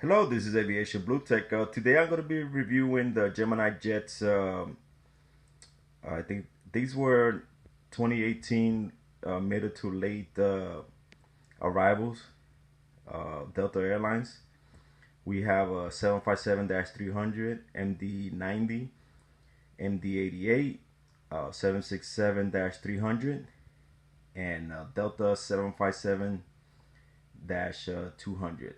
Hello, this is Aviation Blue Tech. Today I'm going to be reviewing the Gemini Jets. I think these were 2018 middle to late arrivals, Delta Airlines. We have a 757-300, MD-90, MD-88, 767-300, and Delta 757-200.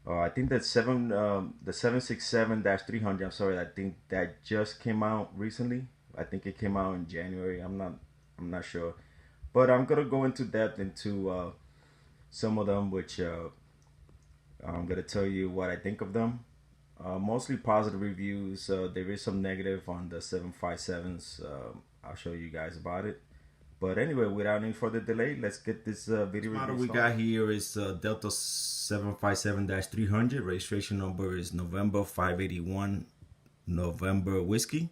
I think that the 767-300. I'm sorry, I think that just came out recently. I think it came out in January. I'm not sure, but I'm gonna go into depth into some of them, which I'm gonna tell you what I think of them. Mostly positive reviews. There is some negative on the 757s. I'll show you guys about it. But anyway, without any further delay, let's get this video review model we got here is Delta 757-300. Registration number is November 581 November Whiskey.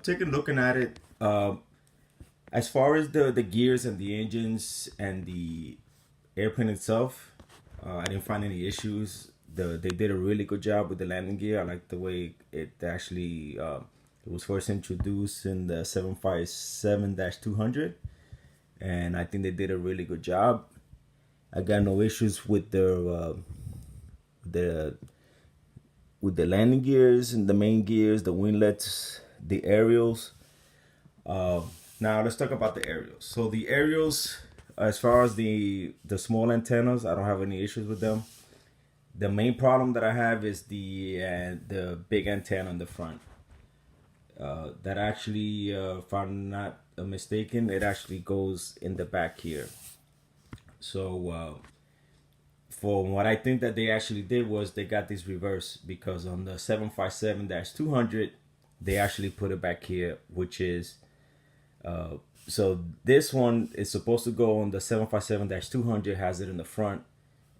Taking looking at it, as far as the gears and the engines and the airplane itself, I didn't find any issues. They did a really good job with the landing gear. I like the way it actually it was first introduced in the 757-200, and I think they did a really good job. I got no issues with the landing gears and the main gears, the winglets, the aerials. Now let's talk about the aerials. So the aerials, as far as the small antennas, I don't have any issues with them. The main problem that I have is the big antenna on the front. That actually, if I'm not mistaken, it actually goes in the back here. So for what I think that they actually did was they got this reverse, because on the 757-200 they actually put it back here, which is so this one is supposed to go on the 757-200, has it in the front,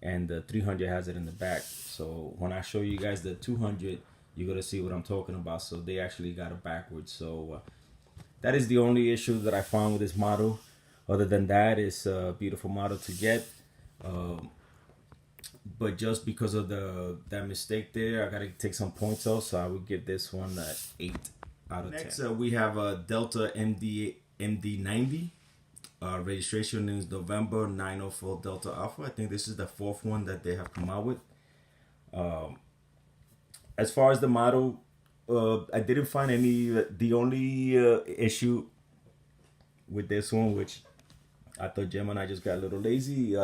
and the 300 has it in the back. So when I show you guys the 200, you're gonna see what I'm talking about. So they actually got it backwards. So that is the only issue that I found with this model. Other than that, it's a beautiful model to get. But just because of that mistake there, I gotta take some points off. So I would give this one 8 out of 10. Next, we have a Delta MD-90. Registration is November 904 Delta Alpha. I think this is the 4th one that they have come out with. As far as the model, I didn't find any. The only issue with this one, which I thought Gemini just got a little lazy,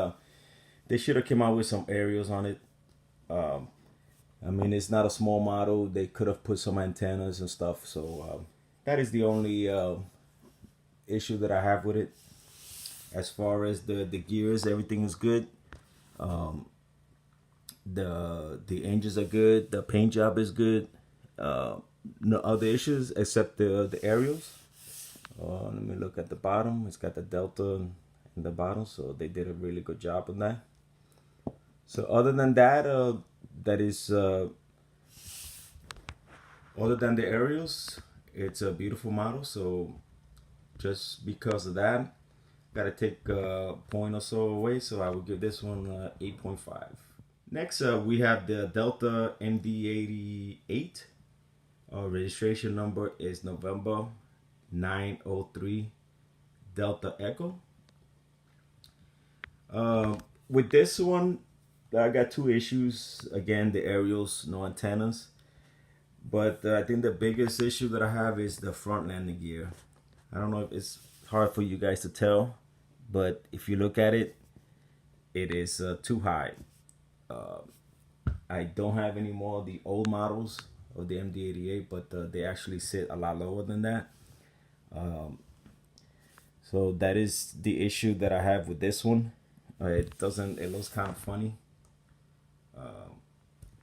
they should have come out with some aerials on it. I mean, it's not a small model. They could have put some antennas and stuff. So that is the only issue that I have with it. As far as the gears, everything is good. The engines are good. The paint job is good. No other issues except the aerials. Let me look at the bottom. It's got the Delta in the bottom, so they did a really good job on that. So other than that, that is other than the aerials, it's a beautiful model. So just because of that, gotta take a point or so away. So I would give this one 8.5. Next, we have the Delta MD-88. Registration number is November 903 Delta Echo. With this one, I got 2 issues. Again, the aerials, no antennas. But I think the biggest issue that I have is the front landing gear. I don't know if it's hard for you guys to tell, but if you look at it, it is too high. I don't have any more of the old models of the MD-88, but they actually sit a lot lower than that. So that is the issue that I have with this one. It looks kind of funny.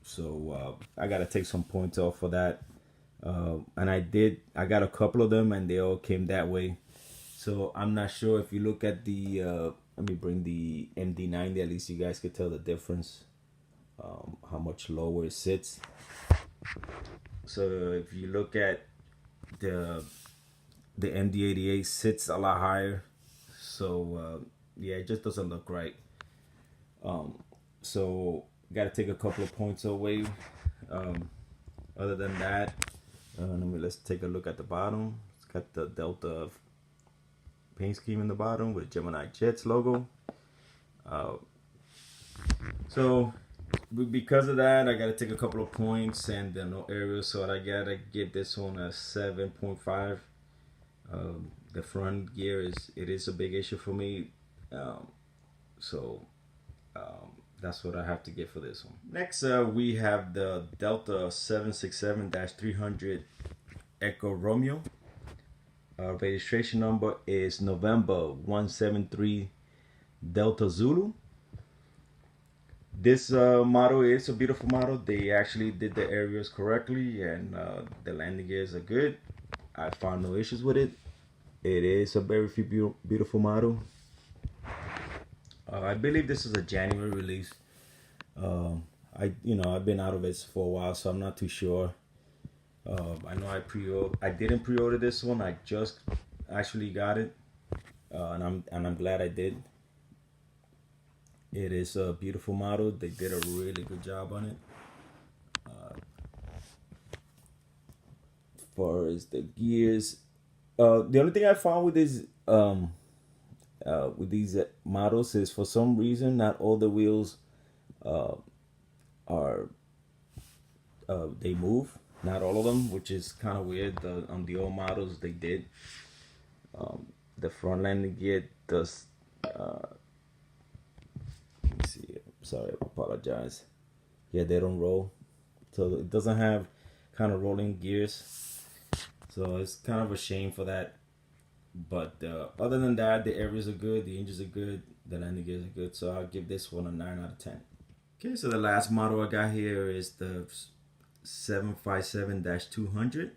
So I gotta take some points off for that. And I got a couple of them, and they all came that way. So I'm not sure if you look at the let me bring the MD-90, at least you guys could tell the difference, how much lower it sits. So if you look at the MD-88 sits a lot higher. So yeah, it just doesn't look right. So got to take a couple of points away. Other than that, let's take a look at the bottom. It's got the Delta paint scheme in the bottom with Gemini Jets logo. So because of that, I gotta take a couple of points and no aerial, so I gotta give this one a 7.5. The front gear is a big issue for me, so that's what I have to get for this one. Next, we have the Delta 767-300 Echo Romeo. Registration number is November 173 Delta Zulu. This model is a beautiful model. They actually did the aerials correctly, and the landing gears are good. I found no issues with it. It is a very beautiful model. I believe this is a January release. I've been out of it for a while, so I'm not too sure. I know I didn't pre-order this one. I just actually got it, and I'm glad I did. It is a beautiful model. They did a really good job on it. As far as the gears, the only thing I found with this with these models is, for some reason, not all the wheels are they move. Not all of them, which is kind of weird. On the old models, they did. The front landing gear does. Let me see. Sorry, I apologize. Yeah, they don't roll, so it doesn't have kind of rolling gears. So it's kind of a shame for that. But other than that, the areas are good, the engines are good, the landing gears are good. So I'll give this one a 9 out of 10. Okay, so the last model I got here is the 757-200.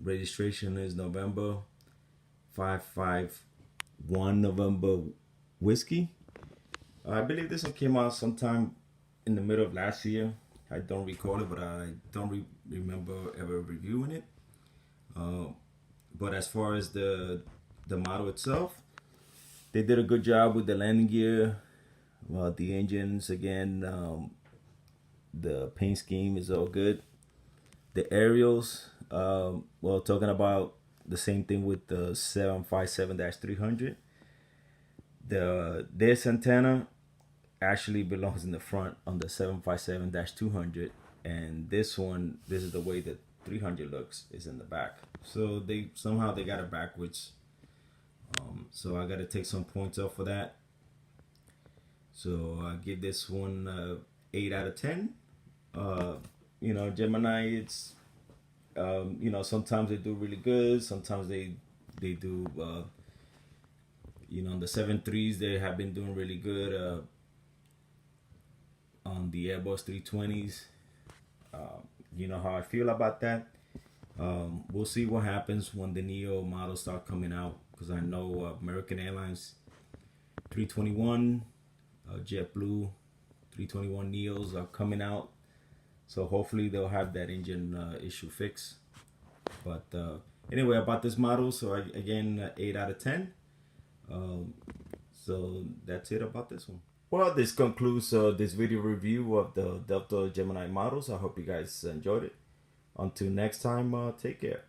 Registration is November 551 November Whiskey. I believe this one came out sometime in the middle of last year. I don't recall it, but I don't remember ever reviewing it. But as far as the model itself, they did a good job with the landing gear. Well, the engines, again, the paint scheme is all good. The aerials, well, talking about the same thing with the 757-300. This antenna actually belongs in the front on the 757-200, and this is the way that 300 looks, is in the back. So they got it backwards. So I got to take some points off for that. So I give this one 8 out of 10. Gemini, it's sometimes they do really good, sometimes they do on the 7.3s they have been doing really good. On the Airbus 320s, you know how I feel about that. We'll see what happens when the Neo models start coming out, because I know American Airlines 321, JetBlue 321 Neos are coming out, so hopefully they'll have that engine issue fixed. But anyway, about this model, so again 8 out of 10. So that's it about this one. Well, this concludes this video review of the Delta Gemini models. I hope you guys enjoyed it. Until next time, take care.